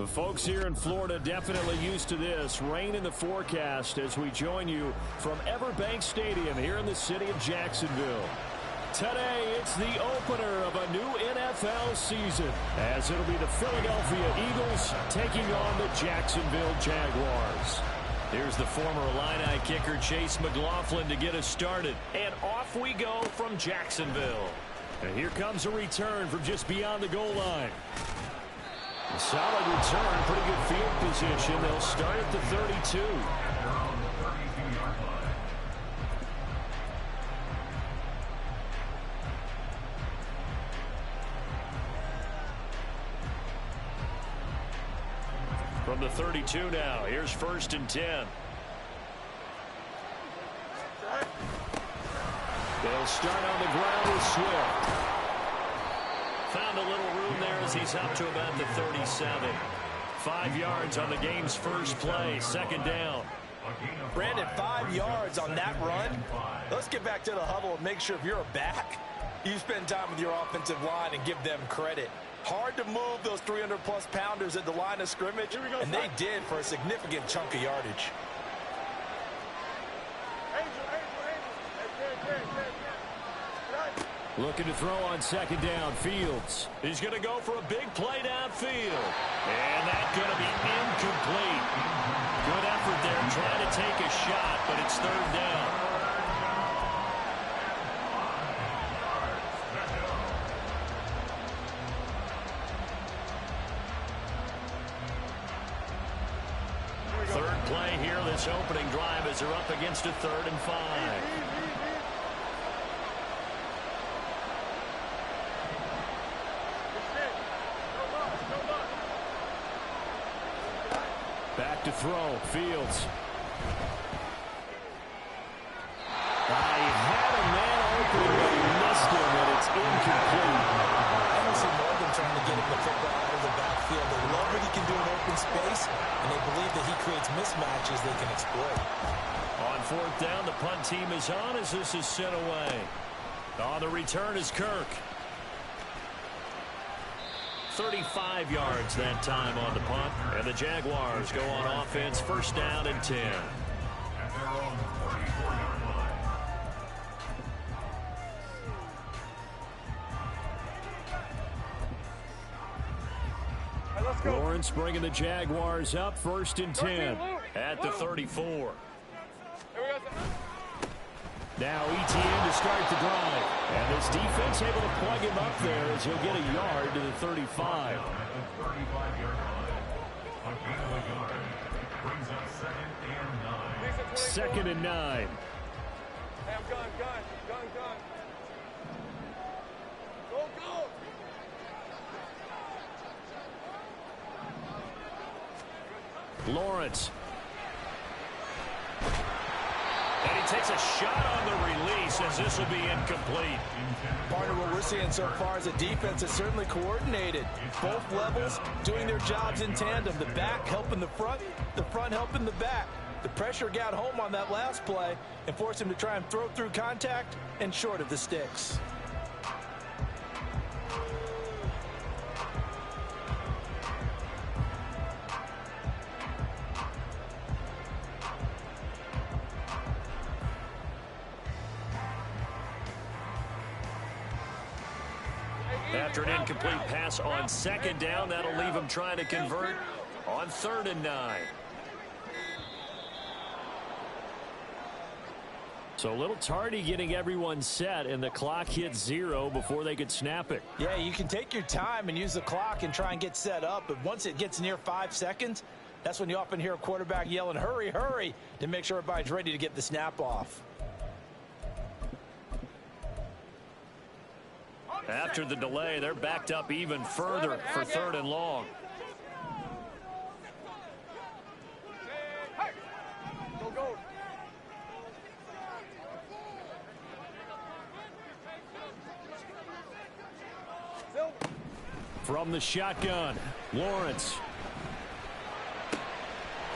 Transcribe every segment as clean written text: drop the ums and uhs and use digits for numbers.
The folks here in Florida definitely used to this. Rain in the forecast as we join you from Everbank Stadium here in the city of Jacksonville. Today, it's the opener of a new NFL season, as it'll be the Philadelphia Eagles taking on the Jacksonville Jaguars. Here's the former Illini kicker Chase McLaughlin to get us started. And off we go from Jacksonville. And here comes a return from just beyond the goal line. A solid return, pretty good field position. They'll start at the 32. From the 32 now, here's 1st and 10. They'll start on the ground with Swift. Found a little room there as he's up to about the 37. 5 yards on the game's first play, 2nd down. Brandon, 5 yards on that run. Let's get back to the huddle and make sure if you're a back, you spend time with your offensive line and give them credit. Hard to move those 300-plus pounders at the line of scrimmage, and they did for a significant chunk of yardage. Looking to throw on 2nd down, Fields. He's going to go for a big play downfield. And that's going to be incomplete. Good effort there, trying to take a shot, but it's 3rd down. Third play here, this opening drive as they're up against a 3rd and 5. Back to throw, Fields. He had a man open, but he missed him, and it's incomplete. I don't see Morgan trying to get him the football out of the backfield. They love what he can do in open space, and they believe that he creates mismatches they can exploit. On 4th down, the punt team is on as this is sent away. On the return is Kirk. 35 yards that time on the punt, and the Jaguars go on offense, 1st down and 10. Lawrence bringing the Jaguars up, 1st and 10 at the 34. Now ETN to start the drive. And this defense able to plug him up there as he'll get a yard to the 35. 2nd and 9. Lawrence. And he takes a shot on the release as this will be incomplete. Partner, what we're seeing so far is a defense that's certainly coordinated. Both levels doing their jobs in tandem. The back helping the front helping the back. The pressure got home on that last play and forced him to try and throw through contact and short of the sticks. After an incomplete pass on 2nd down, that'll leave him trying to convert on 3rd and 9. So a little tardy getting everyone set, and the clock hit 0 before they could snap it. Yeah, you can take your time and use the clock and try and get set up, but once it gets near 5 seconds, that's when you often hear a quarterback yelling, hurry, hurry, to make sure everybody's ready to get the snap off. After the delay, they're backed up even further for 3rd and long. From the shotgun, Lawrence.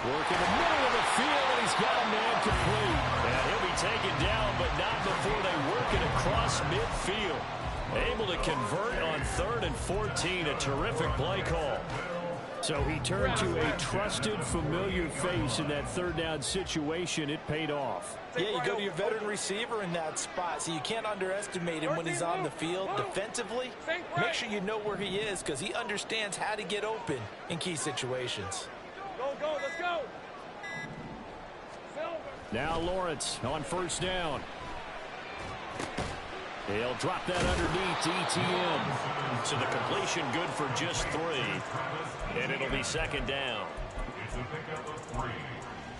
Working the middle of the field, and he's got a man complete. And he'll be taken down, but not before they work it across midfield. Able to convert on 3rd and 14, a terrific play call. So he turned to a trusted, familiar face in that third down situation. It paid off. Yeah, you go to your veteran receiver in that spot, so you can't underestimate him when he's on the field. Defensively, make sure you know where he is because he understands how to get open in key situations. Go, let's go. Now Lawrence on first down. He'll drop that underneath to ETN. So the completion good for just 3. And it'll be second down. It's a pickup of 3.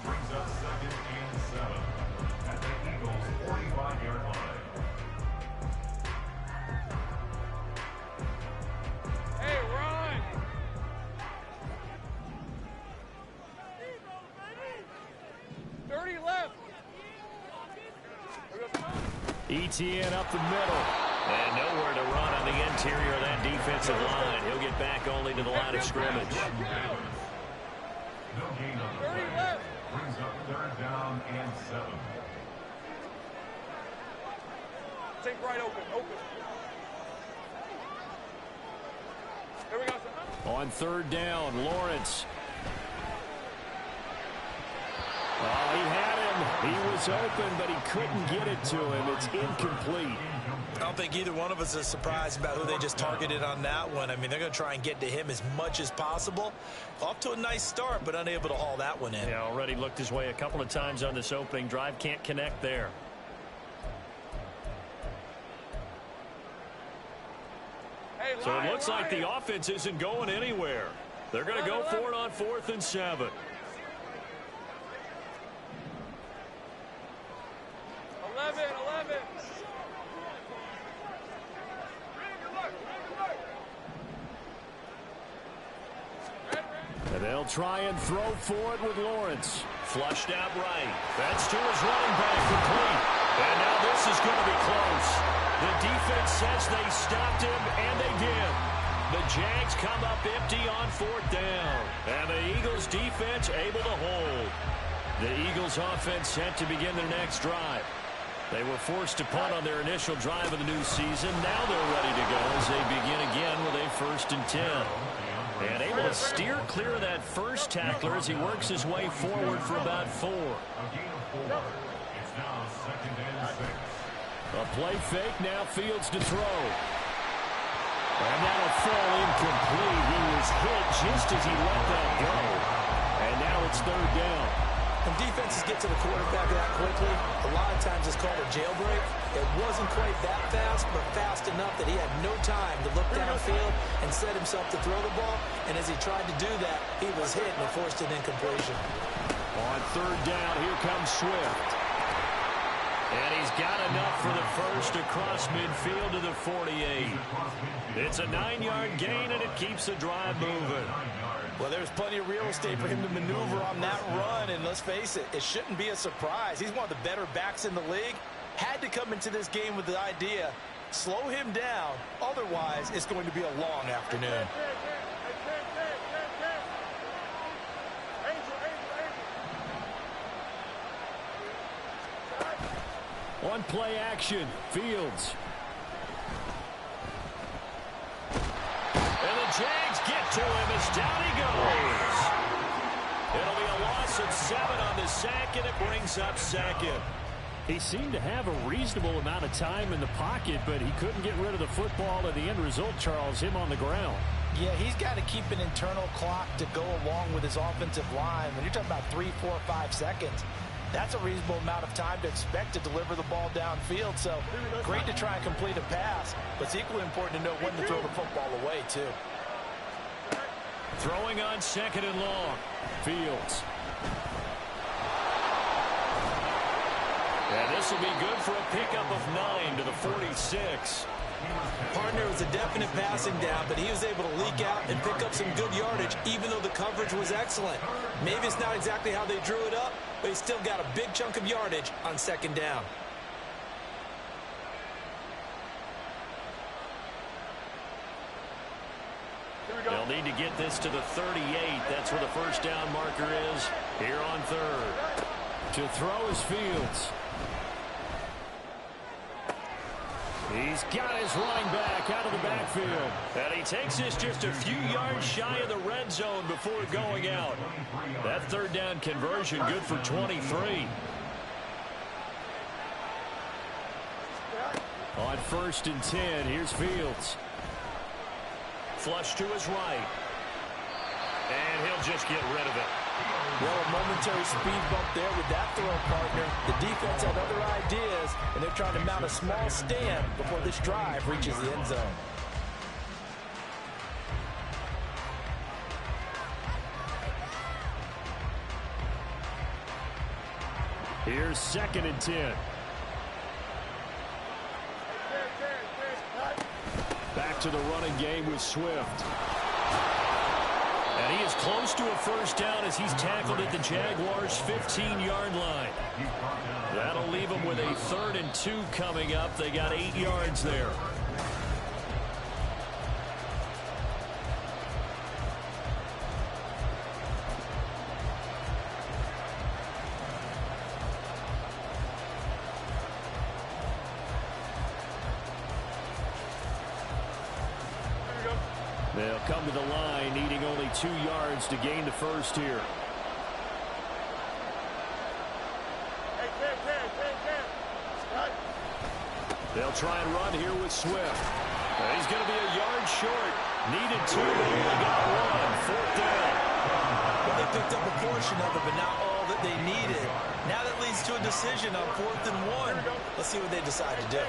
Brings up 2nd and 7 at the Eagles' 45-yard line. Hey, run! 30 left. ETN up the middle. And nowhere to run on the interior of that defensive line. He'll get back only to the line of scrimmage. No gain on the play. Brings up 3rd down and 7. Take right open. Here we go, son. On 3rd down, Lawrence. Oh, he had him. He was open, but he couldn't get it to him. It's incomplete. I don't think either one of us is surprised about who they just targeted on that one. I mean, they're going to try and get to him as much as possible. Off to a nice start, but unable to haul that one in. Yeah, already looked his way a couple of times on this opening drive. Can't connect there. Hey, So it looks like the offense isn't going anywhere. They're going to go for it on 4th and 7. 11. And they'll try and throw for it with Lawrence. Flushed out right. That's to his running back, complete. And now this is going to be close. The defense says they stopped him, and they did. The Jags come up empty on 4th down. And the Eagles defense able to hold. The Eagles offense set to begin their next drive. They were forced to punt on their initial drive of the new season. Now they're ready to go as they begin again with a 1st and 10. And able to steer clear of that first tackler as he works his way forward for about 4. A gain of 4. It's now 2nd and 6. A play fake, now Fields to throw. And that'll fall incomplete. He was hit just as he let that go. And now it's 3rd down. When defenses get to the quarterback that quickly, a lot of times it's called a jailbreak. It wasn't quite that fast, but fast enough that he had no time to look downfield and set himself to throw the ball. And as he tried to do that, he was hit and forced an incompletion. On 3rd down, here comes Swift. And he's got enough for the first across midfield to the 48. It's a 9-yard gain, and it keeps the drive moving. Well, there's plenty of real estate for him to maneuver on that run, and let's face it, it shouldn't be a surprise. He's one of the better backs in the league. Had to come into this game with the idea, slow him down, otherwise it's going to be a long afternoon. On play action, Fields. And the Jags get to him as down he goes. It'll be a loss of 7 on the sack, and it brings up 2nd. He seemed to have a reasonable amount of time in the pocket, but he couldn't get rid of the football, and the end result, Charles, him on the ground. Yeah, he's got to keep an internal clock to go along with his offensive line. When you're talking about 3, 4, 5 seconds, that's a reasonable amount of time to expect to deliver the ball downfield. So great to try and complete a pass, but it's equally important to know when to throw the football away, too. Throwing on 2nd and long. Fields. And this will be good for a pickup of 9 to the 46. Partner was a definite passing down, but he was able to leak out and pick up some good yardage, even though the coverage was excellent. Maybe it's not exactly how they drew it up, but he still got a big chunk of yardage on 2nd down. They'll need to get this to the 38. That's where the first down marker is here on 3rd. To throw is Fields. He's got his running back out of the backfield. And he takes this just a few yards shy of the red zone before going out. That third down conversion good for 23. On 1st and 10, here's Fields. Flush to his right. And he'll just get rid of it. Well, a momentary speed bump there with that throw, partner. The defense had other ideas, and they're trying to mount a small stand before this drive reaches the end zone. Here's 2nd and 10. Back to the running game with Swift. And he is close to a first down as he's tackled at the Jaguars' 15-yard line. That'll leave him with a 3rd and 2 coming up. They got 8 yards there. They'll come to the line, needing only 2 yards to gain the first here. They'll try and run here with Swift. He's going to be a yard short. Needed 2, but only got 1. 4th down. Well, they picked up a portion of it, but not all that they needed. Now that leads to a decision on 4th and 1. Let's see what they decide to do.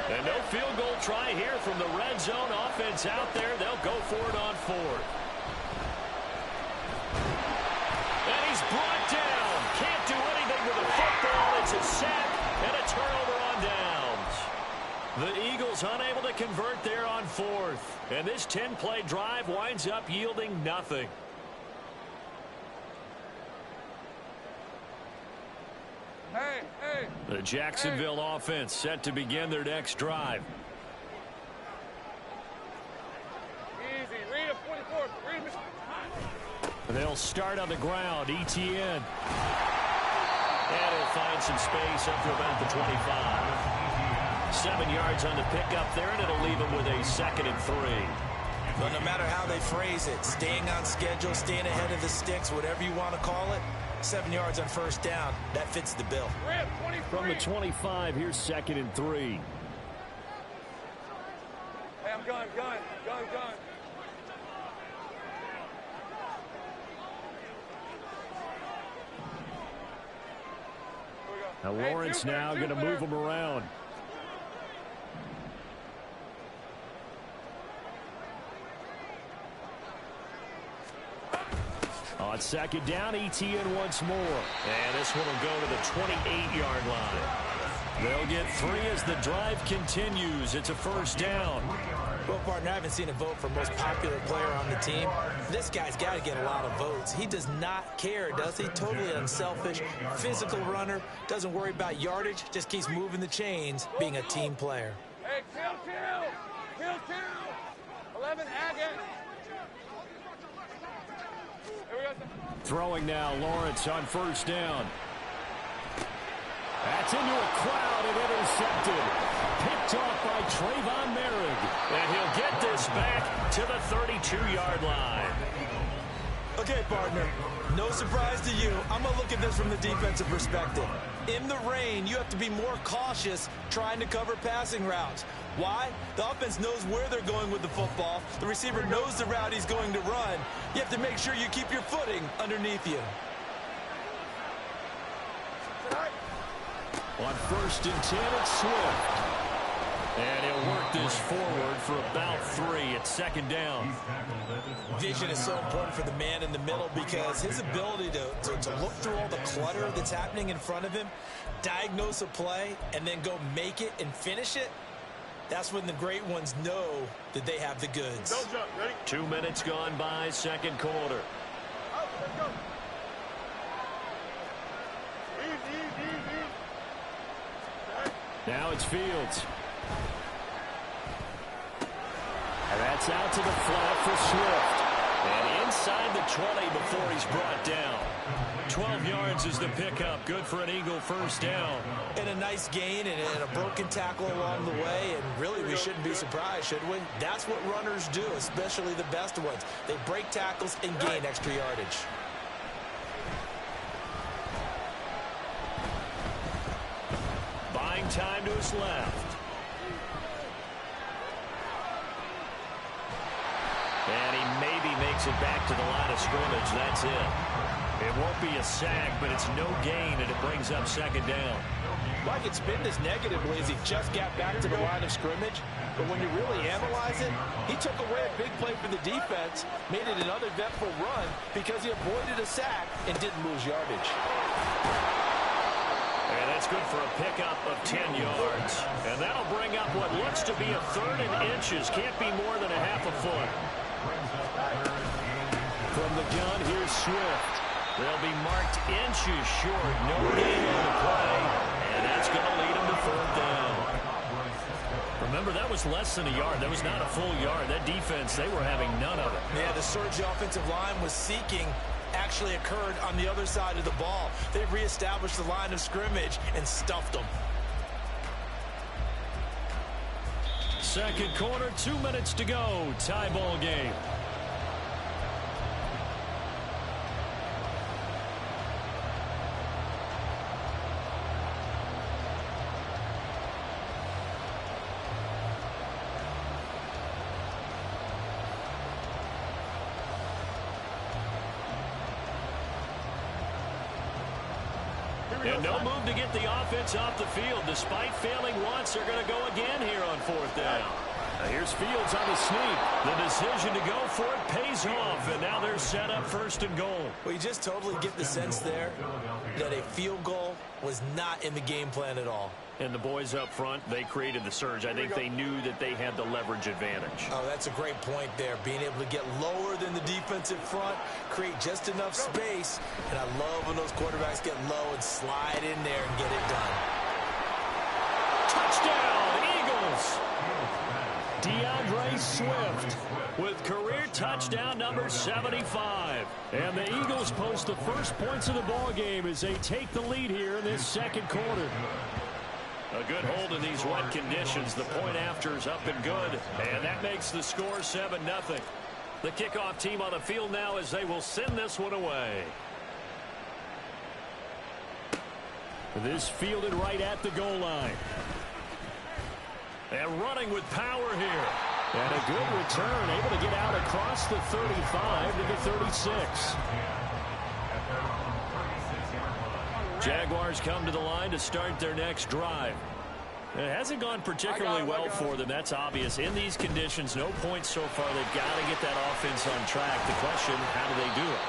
And no field goal try here from the red zone. Offense out there. They'll go for it on 4th. And he's brought down. Can't do anything with a football. It's a sack and a turnover on downs. The Eagles unable to convert there on 4th. And this 10-play drive winds up yielding nothing. The Jacksonville offense set to begin their next drive. Easy. Read him, 44. Read him. They'll start on the ground. Etienne. And he'll find some space up to about the 25. 7 yards on the pickup there, and it'll leave him with a 2nd and 3. But no matter how they phrase it, staying on schedule, staying ahead of the sticks, whatever you want to call it, 7 yards on 1st down, that fits the bill. From the 25, here's 2nd and 3. Hey, I'm gun. Now Lawrence now going to move him around. On 2nd down, Etienne once more. And this one will go to the 28-yard line. They'll get 3 as the drive continues. It's a 1st down. Well, partner, I haven't seen a vote for most popular player on the team. This guy's got to get a lot of votes. He does not care, does he? Totally unselfish, physical runner, doesn't worry about yardage, just keeps moving the chains, being a team player. Hey, kill. 11, Agate. Throwing now, Lawrence on 1st down. That's into a crowd and intercepted. Picked off by Trayvon Merrick. And he'll get this back to the 32-yard line. Okay, partner, no surprise to you. I'm going to look at this from the defensive perspective. In the rain, you have to be more cautious trying to cover passing routes. Why? The offense knows where they're going with the football. The receiver knows the route he's going to run. You have to make sure you keep your footing underneath you. On 1st and 10, it's Swift. And he'll work this forward for about 3 at 2nd down. Vision is so important for the man in the middle because his ability to look through all the clutter that's happening in front of him, diagnose a play, and then go make it and finish it, that's when the great ones know that they have the goods. 2 minutes gone by, 2nd quarter. Now it's Fields. And that's out to the flat for Swift. And inside the 20 before he's brought down. 12 yards is the pickup. Good for an Eagle first down. And a nice gain and a broken tackle along the way. And really, we shouldn't be surprised, should we? That's what runners do, especially the best ones. They break tackles and gain extra yardage. Buying time to his left. And he maybe makes it back to the line of scrimmage. That's it. It won't be a sack, but it's no gain, and it brings up second down. Well, I could spin this negatively as he just got back to the line of scrimmage. But when you really analyze it, he took away a big play for the defense, made it an uneventful run because he avoided a sack and didn't lose yardage. And that's good for a pickup of 10 yards. And that'll bring up what looks to be a third and inches. Can't be more than a half a foot. From the gun, here's Swift. They'll be marked inches short. No gain on the play. And that's going to lead him to third down. Remember, that was less than a yard. That was not a full yard. That defense, they were having none of it. Yeah, the surge the offensive line was seeking actually occurred on the other side of the ball. They reestablished the line of scrimmage and stuffed them. Second quarter, 2 minutes to go. Tie ball game. And no move to get the offense off the field. Despite failing once, they're going to go again here on fourth down. Now here's Fields on the sneak. The decision to go for it pays off, and now they're set up first and goal. Well, you just totally get the sense there that a field goal was not in the game plan at all. And the boys up front, they created the surge. I think they knew that they had the leverage advantage. Oh, that's a great point there. Being able to get lower than the defensive front, create just enough space. And I love when those quarterbacks get low and slide in there and get it done. Touchdown, Eagles! DeAndre Swift with career touchdown number 75. And the Eagles post the first points of the ball game as they take the lead here in this second quarter. A good hold in these wet conditions. The point after is up and good. And that makes the score 7-0. The kickoff team on the field now as they will send this one away. This fielded right at the goal line. And running with power here. And a good return, able to get out across the 35 to the 36. Jaguars come to the line to start their next drive. It hasn't gone particularly well for them. That's obvious. In these conditions, no points so far. They've got to get that offense on track. The question, how do they do it?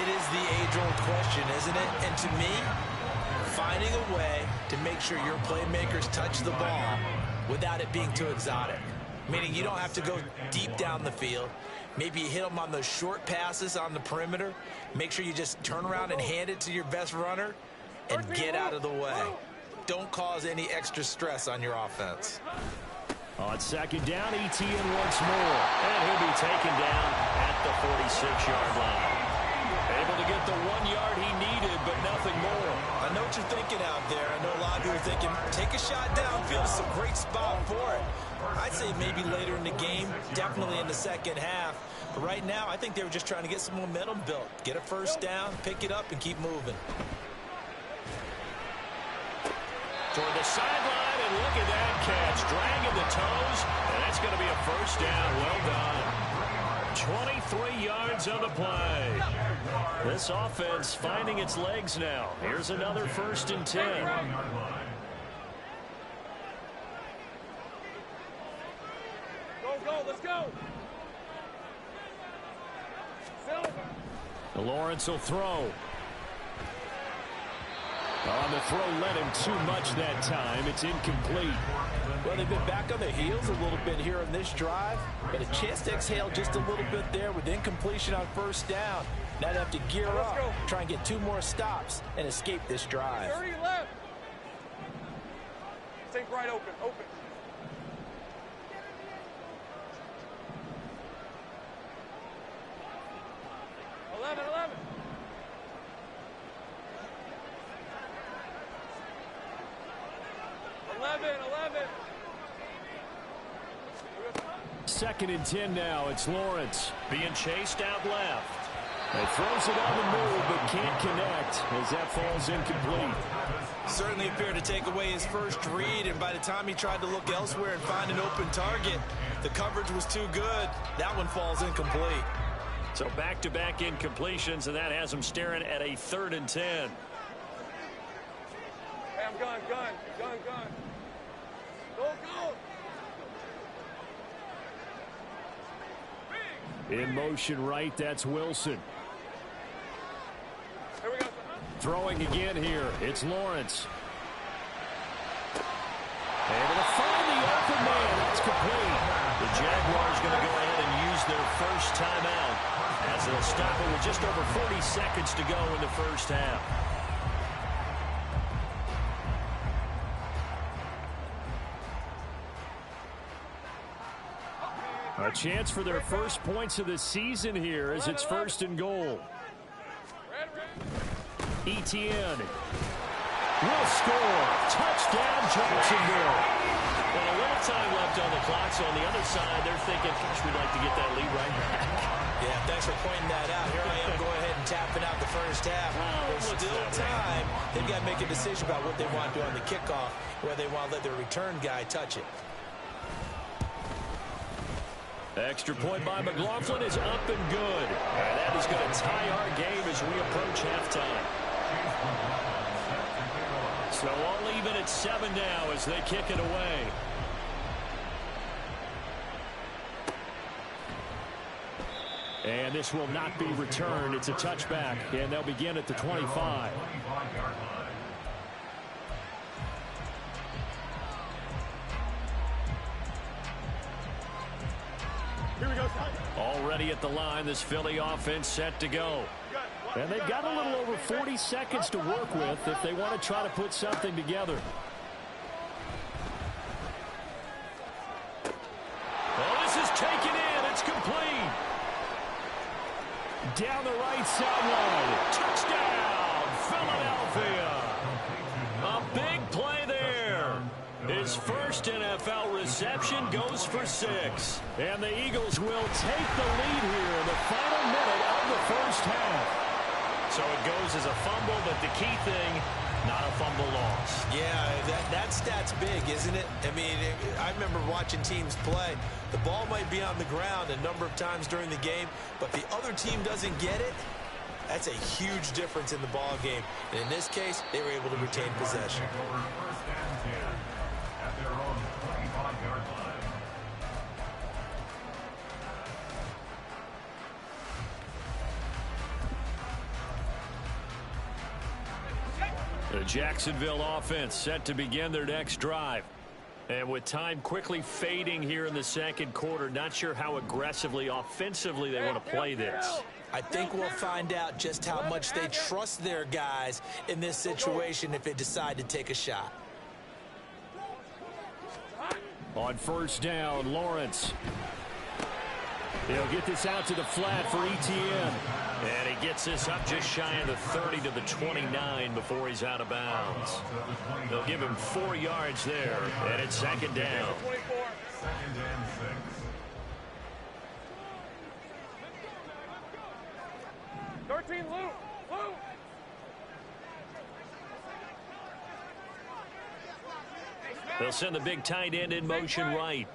It is the age-old question, isn't it? And to me, finding a way to make sure your playmakers touch the ball without it being too exotic. Meaning you don't have to go deep down the field. Maybe you hit them on those short passes on the perimeter. Make sure you just turn around and hand it to your best runner and get out of the way. Don't cause any extra stress on your offense. On second down, Etienne once more. And he'll be taken down at the 46-yard line. Able to get the 1 yard he needed, but nothing more. I know what you're thinking out there. I know a lot of you are thinking, take a shot downfield. It's a great spot for it. I'd say maybe later in the game, definitely in the second half. But right now, I think they were just trying to get some momentum built. Get a first down, pick it up, and keep moving. Toward the sideline, and look at that catch. Dragging the toes, and that's going to be a first down. Well done. 23 yards on the play. This offense finding its legs now. Here's another 1st and 10. Go, let's go. Lawrence will throw. On the throw, led him too much that time. It's incomplete. Well, they've been back on their heels a little bit here on this drive, but a chance to exhale just a little bit there with incompletion on first down. Now they have to gear up, try and get 2 more stops, and escape this drive. 30 left. Take right open. 11. 2nd and 10 now. It's Lawrence being chased out left. He throws it on the move, but can't connect as that falls incomplete. Certainly appeared to take away his first read, and by the time he tried to look elsewhere and find an open target, the coverage was too good. That one falls incomplete. So back-to-back incompletions, and that has him staring at a 3rd and 10. Hey, I'm gun. Go. In motion right, that's Wilson. Here we go. Throwing again here, it's Lawrence. Able to find the open man, that's complete. The Jaguars going to go ahead and use their first timeout as they'll stop it with just over 40 seconds to go in the first half. A chance for their first points of the season here as it's 1st and goal. Etienne will score. Touchdown, Jacksonville. Well, a little time left on the clock, so on the other side, they're thinking, gosh, we'd like to get that lead right back. Yeah, thanks for pointing that out. Here I am going ahead and tapping out the first half. There's still time. They've got to make a decision about what they want to do on the kickoff, where they want to let their return guy touch it. Extra point by McLaughlin is up and good. And that is going to tie our game as we approach halftime. So all even at 7 now as they kick it away. And this will not be returned. It's a touchback, and they'll begin at the 25. Here we go. Already at the line, this Philly offense set to go. And they've got a little over 40 seconds to work with if they want to try to put something together. Oh, this is taken in. It's complete. Down the right sideline. Touchdown, Philadelphia. A big play there. His first NFL reception goes for 6. And the Eagles will take the lead here in the final minute of the first half. So it goes as a fumble, but the key thing, not a fumble loss. Yeah, that stat's big, isn't it? I mean, I remember watching teams play. The ball might be on the ground a number of times during the game, but the other team doesn't get it. That's a huge difference in the ball game. And in this case, they were able to retain possession. The Jacksonville offense set to begin their next drive. And with time quickly fading here in the second quarter, not sure how aggressively, offensively they want to play this. I think we'll find out just how much they trust their guys in this situation if they decide to take a shot. On first down, Lawrence. He'll get this out to the flat for Etienne. And he gets this up just shy of the 30 to the 29 before he's out of bounds. They'll give him 4 yards there, and it's 2nd down. 13, Luke. They'll send the big tight end in motion right.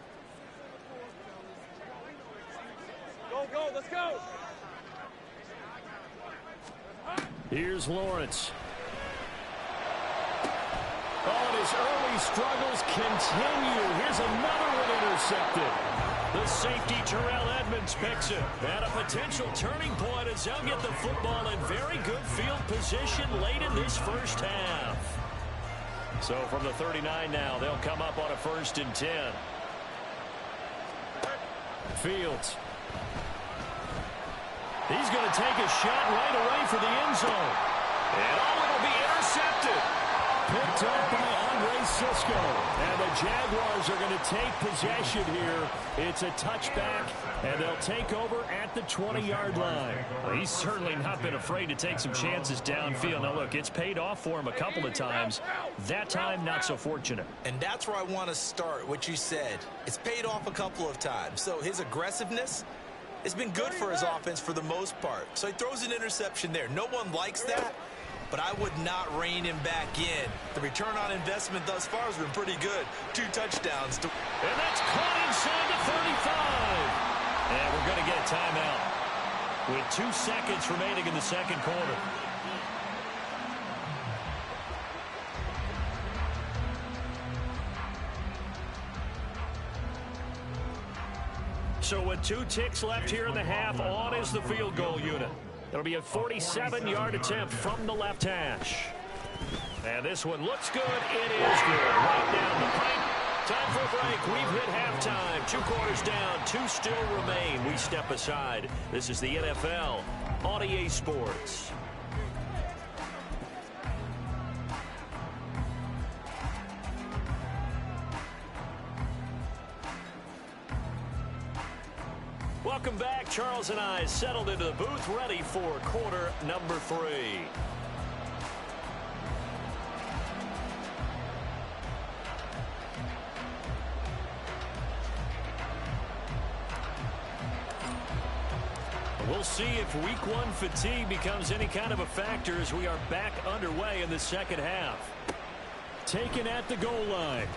Go, let's go. Here's Lawrence. Oh, and his early struggles continue. Here's another one intercepted. The safety, Terrell Edmonds, picks it. And a potential turning point as they'll get the football in very good field position late in this first half. So from the 39 now, they'll come up on a 1st and 10. Fields. He's going to take a shot right away for the end zone. And it'll be intercepted. Picked up by Andre Cisco. And the Jaguars are going to take possession here. It's a touchback, and they'll take over at the 20-yard line. Well, he's certainly not been afraid to take some chances downfield. Now, look, it's paid off for him a couple of times. That time, not so fortunate. And that's where I want to start, what you said. It's paid off a couple of times. So his aggressiveness has been good for his offense for the most part. So he throws an interception there. No one likes that, but I would not rein him back in. The return on investment thus far has been pretty good. 2 touchdowns. And that's caught inside the 35. And we're going to get a timeout with 2 seconds remaining in the second quarter. So with 2 ticks left here in the half, on is the field goal unit. It'll be a 47-yard attempt from the left hash. And this one looks good. It is good. Right down the pipe. Time for a break. We've hit halftime. 2 quarters down. 2 still remain. We step aside. This is the NFL on EA Sports. Welcome back. Charles and I settled into the booth, ready for quarter number 3. We'll see if week 1 fatigue becomes any kind of a factor as we are back underway in the second half. Taken at the goal line.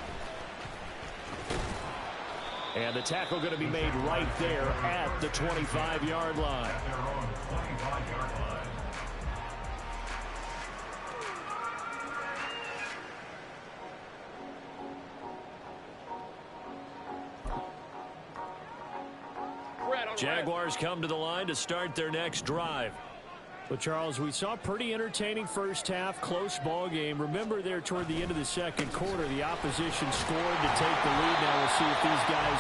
And the tackle going to be made right there at the 25-yard line. They're on the 25-yard line. Jaguars come to the line to start their next drive. Well, Charles, we saw a pretty entertaining first half, close ball game. Remember there toward the end of the second quarter, the opposition scored to take the lead. Now we'll see if these guys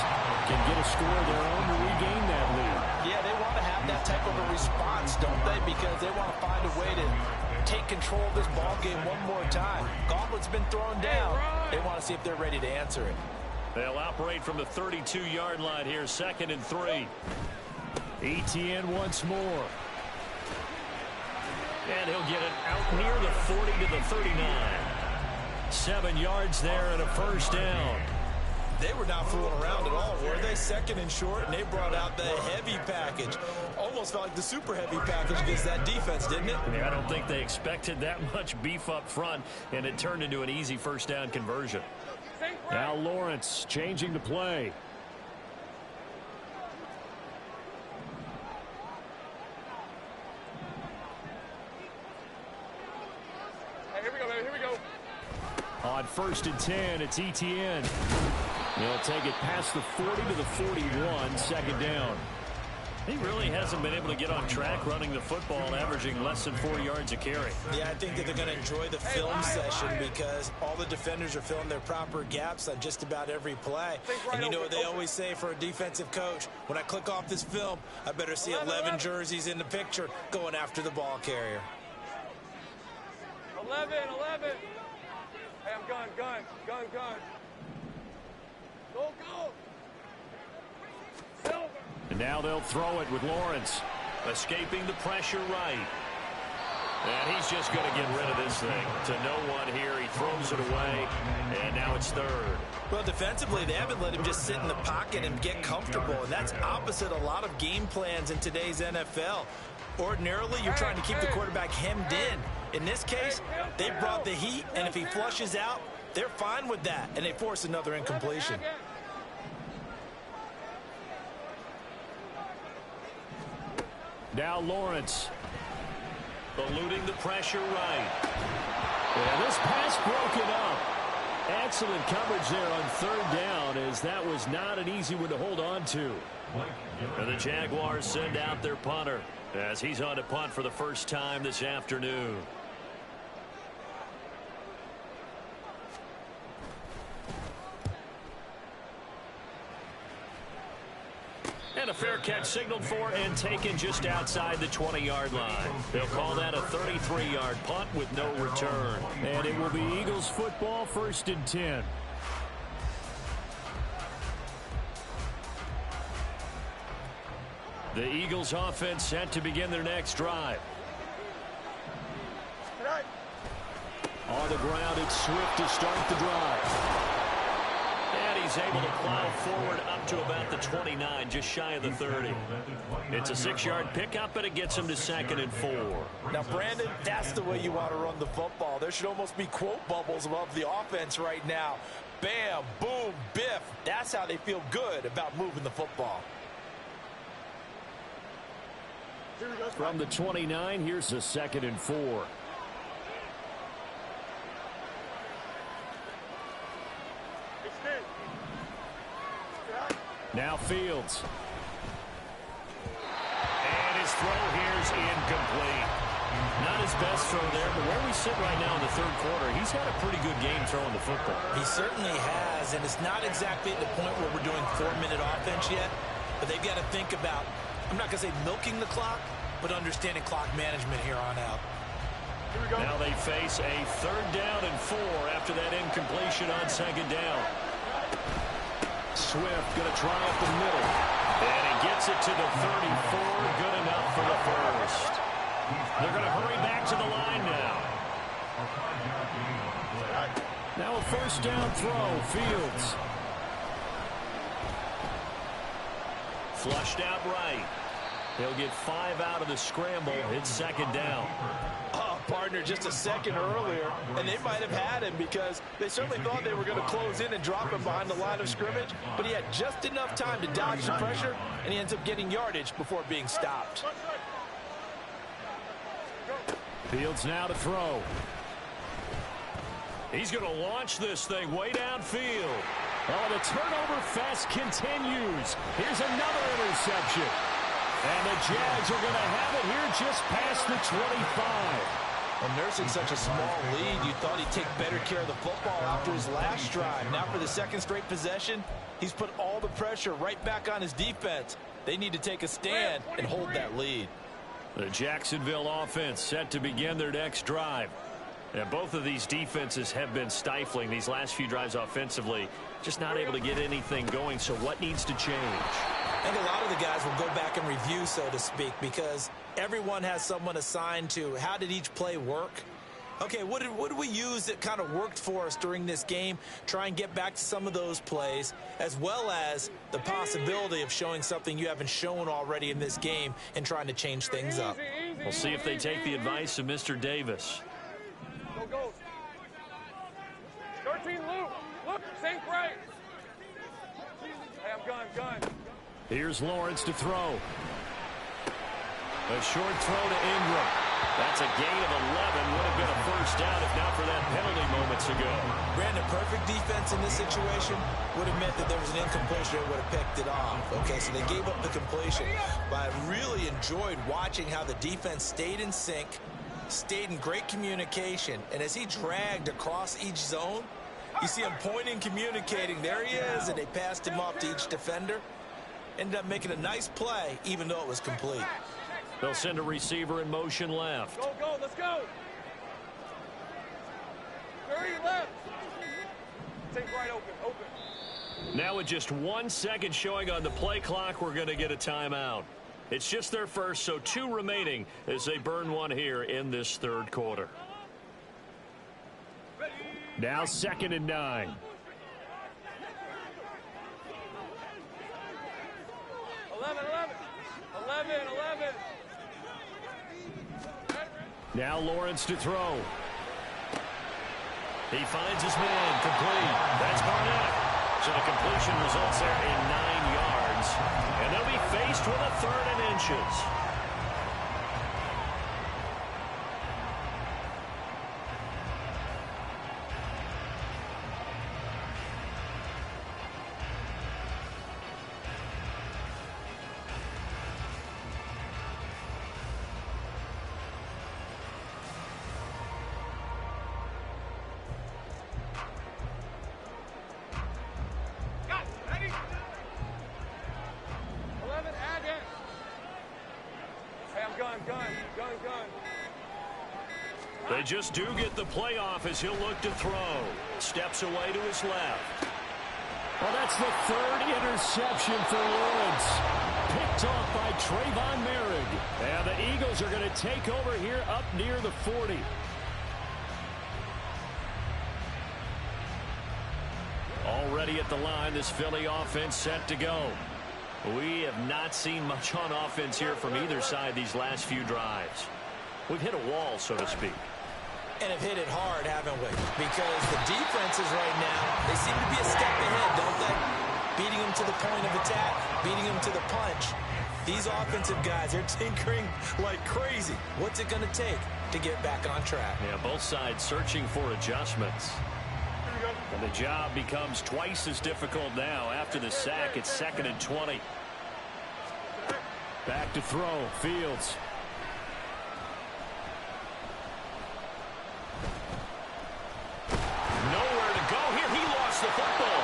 can get a score of their own to regain that lead. Yeah, they want to have that type of a response, don't they? Because they want to find a way to take control of this ball game one more time. Gauntlet's been thrown down. They want to see if they're ready to answer it. They'll operate from the 32-yard line here, 2nd and 3. ETN once more. And he'll get it out near the 40 to the 39. 7 yards there and a first down. They were not fooling around at all, were they? 2nd and short, and they brought out the heavy package. Almost felt like the super heavy package against that defense, didn't it? Yeah, I don't think they expected that much beef up front, and it turned into an easy first down conversion. Now Lawrence changing the play. On 1st and 10, it's ETN. He'll take it past the 40 to the 41, 2nd down. He really hasn't been able to get on track running the football, averaging less than 4 yards a carry. Yeah, I think that they're going to enjoy the film session because all the defenders are filling their proper gaps on just about every play. And you know what they always say for a defensive coach? When I click off this film, I better see 11 jerseys in the picture going after the ball carrier. 11. Hey, I'm gun. Go. Silver. And now they'll throw it with Lawrence. Escaping the pressure right. And he's just going to get rid of this thing. To no one here. He throws it away. And now it's 3rd. Well, defensively, they haven't let him just sit in the pocket and get comfortable. And that's opposite a lot of game plans in today's NFL. Ordinarily, you're trying to keep the quarterback hemmed in. In this case, they brought the heat, and if he flushes out, they're fine with that, and they force another incompletion. Now Lawrence. Eluding the pressure right. Yeah, this pass broken up. Excellent coverage there on 3rd down, as that was not an easy one to hold on to. And the Jaguars send out their punter as he's on to punt for the first time this afternoon. And a fair catch signaled for and taken just outside the 20-yard line. They'll call that a 33-yard punt with no return. And it will be Eagles football, 1st and 10. The Eagles offense set to begin their next drive. On the ground, it's Swift to start the drive. And he's able to plow forward up to about the 29, just shy of the 30. It's a 6-yard pickup, but it gets him to 2nd and 4. Now, Brandon, that's the way you want to run the football. There should almost be quote bubbles above the offense right now. Bam, boom, biff. That's how they feel good about moving the football. From the 29, here's a 2nd and 4. Now Fields. And his throw here's incomplete. Not his best throw there, but where we sit right now in the 3rd quarter, he's had a pretty good game throwing the football. He certainly has, and it's not exactly at the point where we're doing 4-minute offense yet, but they've got to think about, I'm not going to say milking the clock, but understanding clock management here on out. Now they face a 3rd down and 4 after that incompletion on 2nd down. Swift going to try up the middle. And he gets it to the 34. Good enough for the 1st. They're going to hurry back to the line now. Now a 1st down throw. Fields. Flushed out right. He'll get 5 out of the scramble. It's 2nd down. Oh, partner, just a second earlier, and they might have had him because they certainly thought they were going to close in and drop him behind the line of scrimmage, but he had just enough time to dodge the pressure, and he ends up getting yardage before being stopped. Fields now to throw. He's going to launch this thing way downfield. Oh, the turnover fest continues. Here's another interception. And the Jags are going to have it here just past the 25. Well, nursing such a small lead, you thought he'd take better care of the football after his last drive. Now for the 2nd straight possession, he's put all the pressure right back on his defense. They need to take a stand and hold that lead. The Jacksonville offense set to begin their next drive. And both of these defenses have been stifling these last few drives offensively. Just not able to get anything going. So what needs to change? I think a lot of the guys will go back and review, so to speak, because everyone has someone assigned to how did each play work. Okay, what did we use that kind of worked for us during this game? Try and get back to some of those plays, as well as the possibility of showing something you haven't shown already in this game and trying to change things up. We'll see if they take the advice of Mr. Davis. Go. 13 loop. Look, sink right. Hey, I'm gun. Here's Lawrence to throw. A short throw to Ingram. That's a gain of 11. Would have been a 1st down if not for that penalty moments ago. Brandon, perfect defense in this situation would have meant that there was an incompletion that would have picked it off. Okay, so they gave up the completion. But I really enjoyed watching how the defense stayed in sync, stayed in great communication, and as he dragged across each zone, you see him pointing, communicating. There he is, and they passed him off to each defender. Ended up making a nice play, even though it was complete. They'll send a receiver in motion left. Go, let's go. 30 left. Sink right open. Now with just 1 second showing on the play clock, we're going to get a timeout. It's just their first, so 2 remaining as they burn one here in this 3rd quarter. Now 2nd and 9. Now Lawrence to throw. He finds his man, complete. That's Barnett. So the completion results there in 9 yards. And they'll be faced with a 3rd and inches. Gun. They just do get the playoff as he'll look to throw. Steps away to his left. Well, that's the third interception for Lawrence. Picked off by Trayvon Merrick. And the Eagles are going to take over here up near the 40. Already at the line, this Philly offense set to go. We have not seen much on offense here from either side these last few drives. We've hit a wall, so to speak. And have hit it hard, haven't we? Because the defenses right now, they seem to be a step ahead, don't they? Beating them to the point of attack, beating them to the punch. These offensive guys are tinkering like crazy. What's it going to take to get back on track? Yeah, both sides searching for adjustments. And the job becomes twice as difficult now. After the sack, it's 2nd and 20. Back to throw, Fields. Nowhere to go here. He lost the football.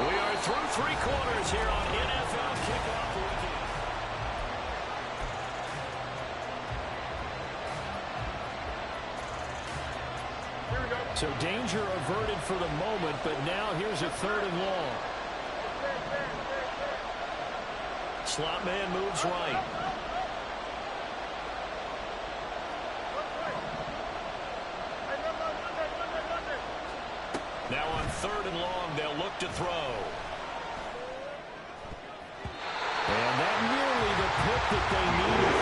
We are through 3 quarters here on NFL Kickoff Weekend. So danger averted for the moment, but now here's a 3rd and long. Slot man moves right. Now on 3rd and long, they'll look to throw. And that nearly the pick that they needed.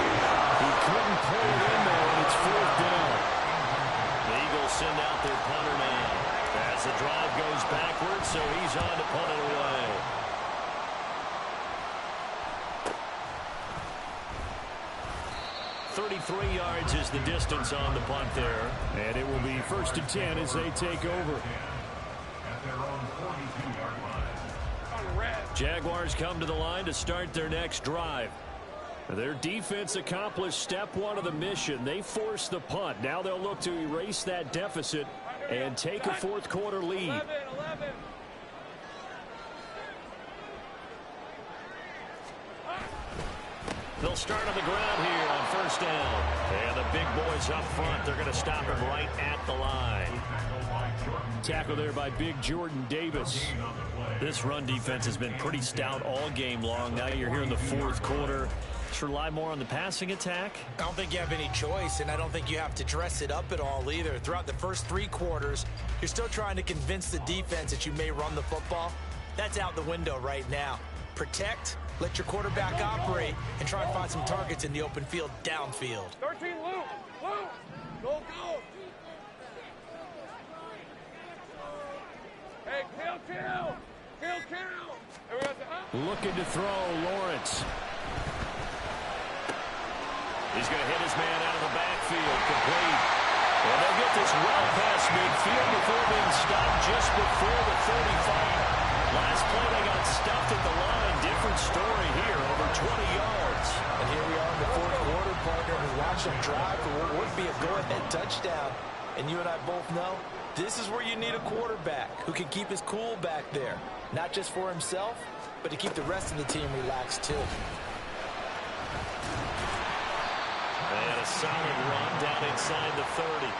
He couldn't pull it in there, and it's 4th down. The Eagles send out their punter now. As the drive goes backwards, so he's on to punt it away. .33 yards is the distance on the punt there. And it will be 1st and 10 as they take over. At their own 42-yard line. Jaguars come to the line to start their next drive. Their defense accomplished step 1 of the mission. They forced the punt. Now they'll look to erase that deficit and take a 4th quarter lead. 11. They'll start on the ground here on 1st down. And the big boys up front, they're going to stop him right at the line. Tackle there by big Jordan Davis. This run defense has been pretty stout all game long. Now you're here in the 4th quarter. Just rely more on the passing attack. I don't think you have any choice, and I don't think you have to dress it up at all either. Throughout the first 3 quarters, you're still trying to convince the defense that you may run the football. That's out the window right now. Protect, let your quarterback operate, and try and find some targets in the open field downfield. 13, Luke. Go. Hey, kill. Looking to throw, Lawrence. He's going to hit his man out of the backfield, complete. And they'll get this well past midfield before being stopped just before the 35. Last play, they got stuffed at the line. Different story here, over 20 yards. And here we are in the 4th quarter, partner. We watch them drive for what would be a go-ahead touchdown. And you and I both know this is where you need a quarterback who can keep his cool back there. Not just for himself, but to keep the rest of the team relaxed too. And a solid run down inside the 30.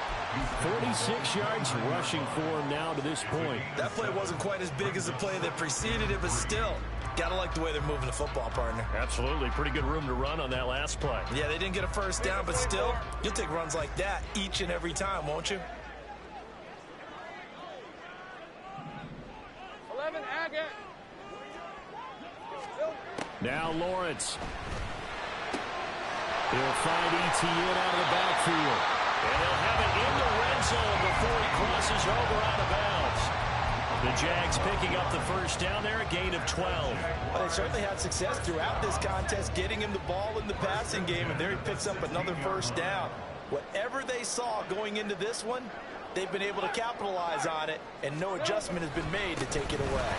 46 yards rushing for him now to this point. That play wasn't quite as big as the play that preceded it, but still, gotta like the way they're moving the football, partner. Absolutely. Pretty good room to run on that last play. Yeah, they didn't get a 1st down, but still, you'll take runs like that each and every time, won't you? 11, Agate. Now Lawrence. He'll find Etienne out of the backfield. And they'll have it in the red zone before he crosses over out of bounds. The Jags picking up the 1st down there, a gain of 12. Well, they certainly had success throughout this contest, getting him the ball in the passing game, and there he picks up another 1st down. Whatever they saw going into this one, they've been able to capitalize on it, and no adjustment has been made to take it away.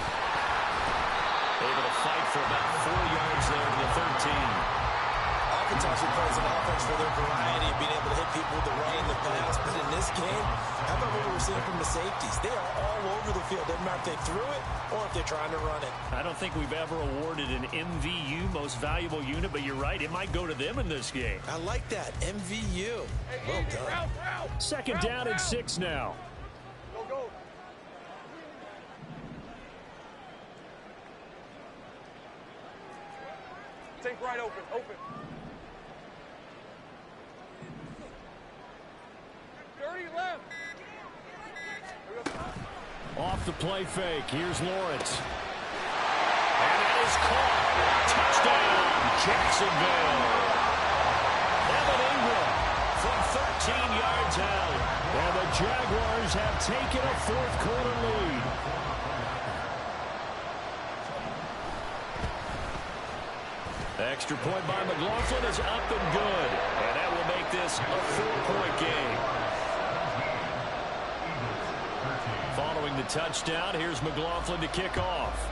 Able to fight for about 4 yards there to the 13. oftentimes we praise an offense for their variety of being able to hit people with the run and the pass. But in this game, how about what we're seeing from the safeties? They are all over the field. Doesn't matter if they threw it or if they're trying to run it. I don't think we've ever awarded an MVU, most valuable unit, but you're right. It might go to them in this game. I like that. MVU. Well done. Second down and 6 now. Go, go. Think right open, open. 30 left. Off the play fake. Here's Lawrence. And that is caught. Touchdown, Jacksonville. Evan Ingram from 13 yards out. And the Jaguars have taken a fourth quarter lead. Extra point by McLaughlin is up and good. And that will make this a 4-point game. Following the touchdown, here's McLaughlin to kick off.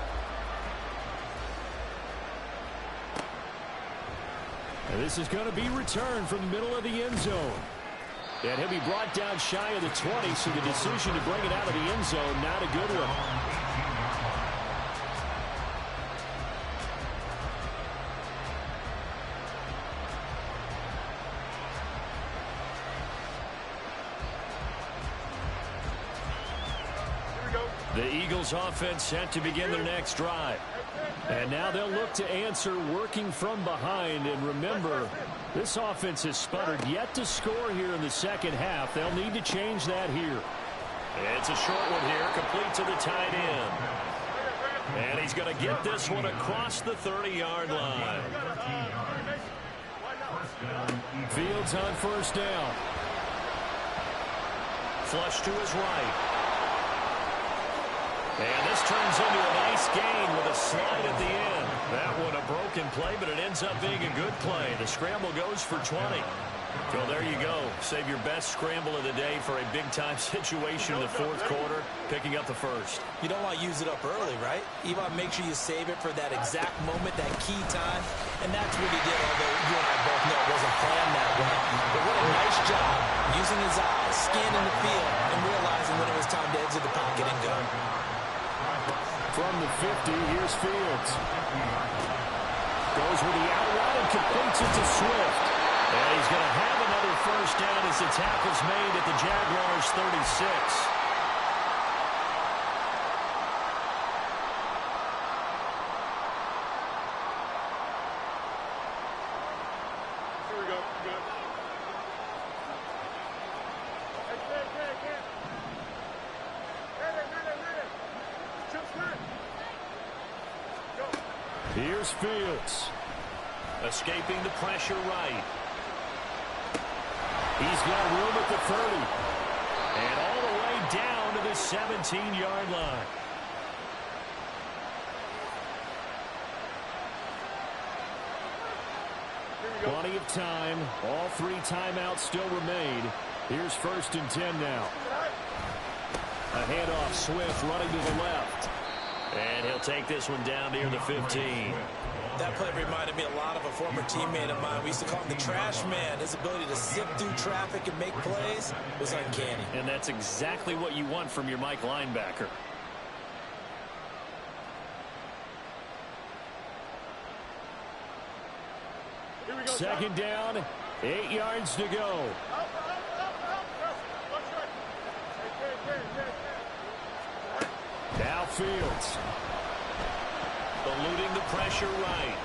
And this is going to be returned from the middle of the end zone. And he'll be brought down shy of the 20, so the decision to bring it out of the end zone, not a good one. The Eagles offense set to begin their next drive. And now they'll look to answer working from behind. And remember, this offense has sputtered yet to score here in the second half. They'll need to change that here. It's a short one here, complete to the tight end. And he's going to get this one across the 30-yard line. Fields on first down. Flush to his right. And this turns into a nice gain with a slide at the end. That one a broken play, but it ends up being a good play. The scramble goes for 20. So there you go. Save your best scramble of the day for a big-time situation in the fourth quarter, picking up the first. You don't want to use it up early, right? You want to make sure you save it for that exact moment, that key time. And that's what he did, although you and I both know it wasn't planned that way. But what a nice job using his eyes, scanning the field, and realizing when it was time to exit the pocket and go. From the 50, here's Fields. Goes with the out route and completes it to Swift. And he's going to have another first down as the tackle's made at the Jaguars' 36. Here we go. Good. Here's Fields. Escaping the pressure right. He's got room at the 30. And all the way down to the 17-yard line. Plenty of time. All 3 timeouts still remain. Here's first and 10 now. A handoff, Swift running to the left. And he'll take this one down near the 15. That play reminded me a lot of a former teammate of mine. We used to call him the trash man. His ability to sift through traffic and make plays was uncanny. And that's exactly what you want from your Mike linebacker. Second down, 8 yards to go. Now Fields. Eluding the pressure right.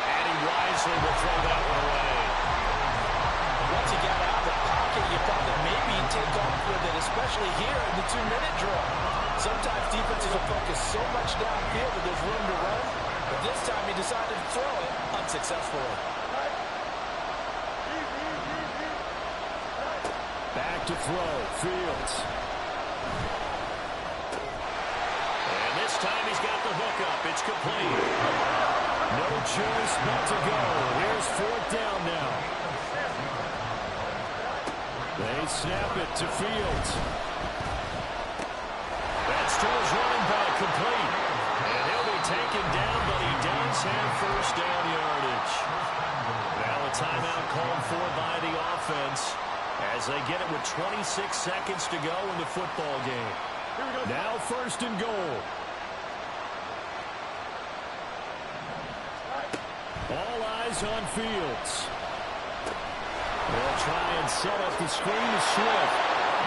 And he wisely will throw that one away. Once he got out of the pocket, you thought that maybe he'd take off with it, especially here in the 2-minute drill. Sometimes defenses will focus so much downfield that there's room to run, but this time he decided to throw it unsuccessfully. Back to throw, Fields. And this time he's got the hook up. It's complete. No choice but to go. Here's fourth down now. They snap it to Fields. That's to his running back, complete. And he'll be taken down, but he does have first down yardage. timeout called for by the offense as they get it with 26 seconds to go in the football game. Now 1st and goal. All eyes on Fields. They'll try and set up the screen to Swift.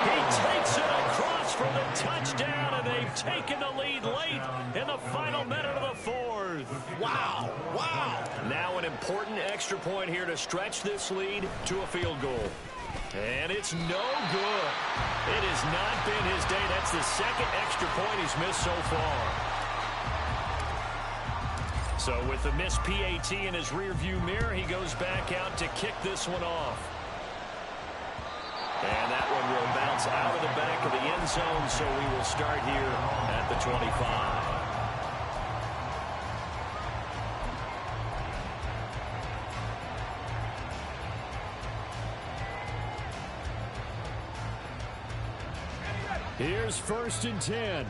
He takes it across for the touchdown, and they've taken the lead late in the final minute of the 4th. Wow. Now an important extra point here to stretch this lead to a field goal. And it's no good. It has not been his day. That's the 2nd extra point he's missed so far. So with the missed PAT in his rearview mirror, he goes back out to kick this one off. And that one will bounce out of the back of the end zone, so we will start here at the 25. Here's 1st and 10.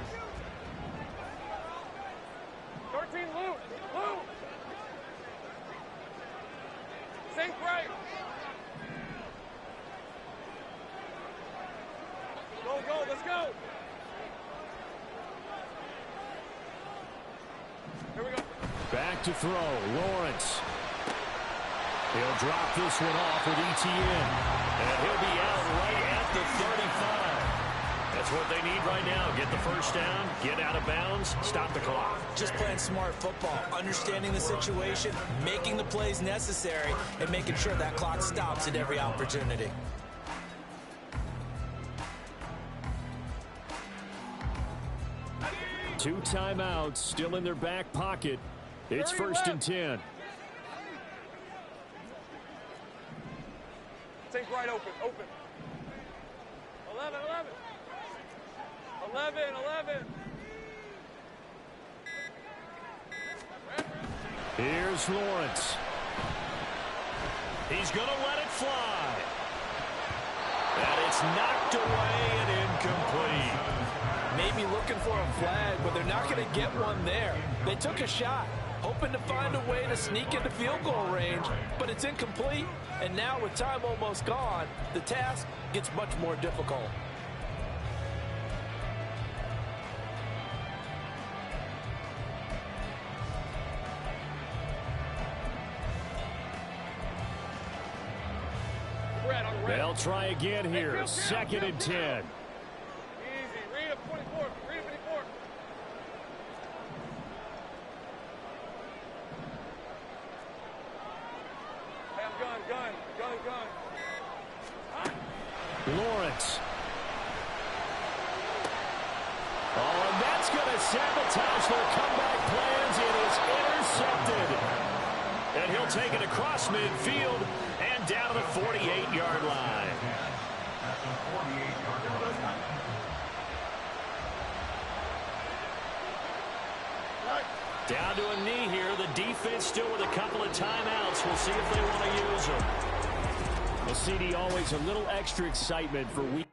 13, Luke. Think right. Go, let's go. Here we go. Back to throw. Lawrence. He'll drop this one off with ETN. And he'll be out right at the 35. That's what they need right now. Get the first down, get out of bounds, stop the clock. Just playing smart football, understanding the situation, making the plays necessary, and making sure that clock stops at every opportunity. Two timeouts still in their back pocket. It's 1st and 10. Think right, open. 11. Here's Lawrence. He's going to let it fly. And it's knocked away and incomplete. Maybe looking for a flag, but they're not going to get one there. They took a shot, hoping to find a way to sneak into field goal range, but it's incomplete. And now with time almost gone, the task gets much more difficult. They'll try again here. 2nd and 10. Easy. Read up 24. Read up 54. Hey, I'm gun. Lawrence. Oh, and that's going to sabotage their comeback plans. It is intercepted. And he'll take it across midfield and down to the 48-yard line. Down to a knee here. The defense still with a couple of timeouts. We'll see if they want to use them. Well, CD, always a little extra excitement for week.